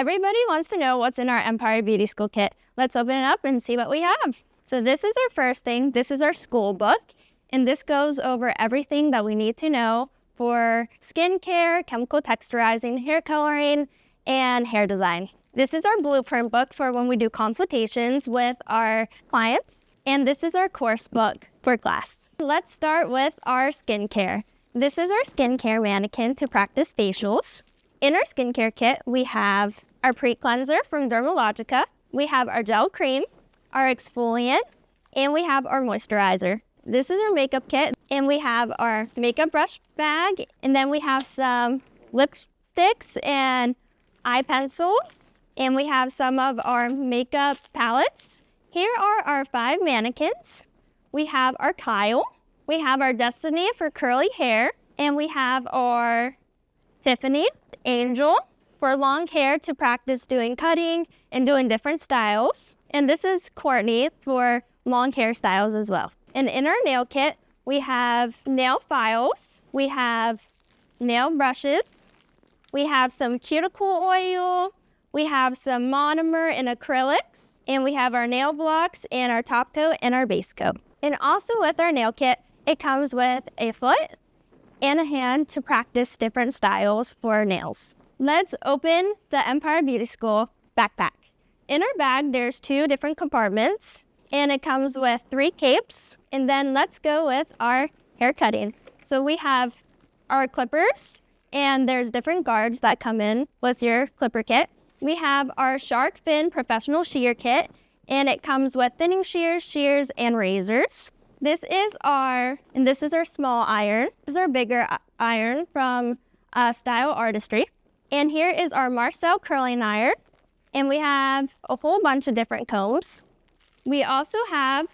Everybody wants to know what's in our Empire Beauty School kit. Let's open it up and see what we have. So this is our first thing. This is our school book, and this goes over everything that we need to know for skincare, chemical texturizing, hair coloring, and hair design. This is our blueprint book for when we do consultations with our clients, and this is our course book for class. Let's start with our skincare. This is our skincare mannequin to practice facials. In our skincare kit, we have our pre-cleanser from 𝗘𝗺𝗽𝗶𝗿𝗄. We have our gel cream, our exfoliant, and we have our moisturizer. This is our makeup kit, and we have our makeup brush bag, and then we have some lipsticks and eye pencils, and we have some of our makeup palettes. Here are our 5 mannequins. We have our Kyle, we have our Destiny for curly hair, and we have our Tiffany, Angel, for long hair to practice doing cutting and doing different styles. And this is Courtney for long hairstyles as well. And in our nail kit, we have nail files, we have nail brushes, we have some cuticle oil, we have some monomer and acrylics, and we have our nail blocks and our top coat and our base coat. And also with our nail kit, it comes with a foot and a hand to practice different styles for nails. Let's open the Empire Beauty School backpack. In our bag, there's 2 different compartments, and it comes with 3 capes. And then let's go with our hair cutting. So we have our clippers, and there's different guards that come in with your clipper kit. We have our shark fin professional shear kit, and it comes with thinning shears, and razors. This is our small iron. This is our bigger iron from Style Artistry. And here is our Marcel curling iron. And we have a whole bunch of different combs. We also have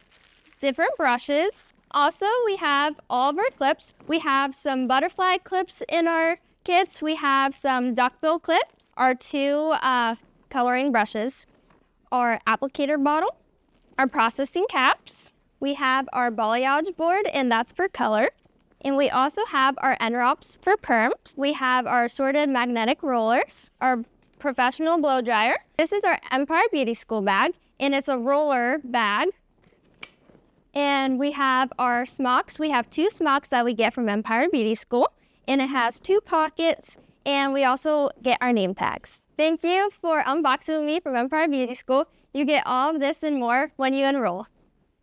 different brushes. Also, we have all of our clips. We have some butterfly clips in our kits. We have some duckbill clips, our 2 coloring brushes, our applicator bottle, our processing caps. We have our balayage board, and that's for color. And we also have our end wraps for perms. We have our sorted magnetic rollers, our professional blow dryer. This is our Empire Beauty School bag, and it's a roller bag. And we have our smocks. We have 2 smocks that we get from Empire Beauty School, and it has 2 pockets, and we also get our name tags. Thank you for unboxing with me from Empire Beauty School. You get all of this and more when you enroll.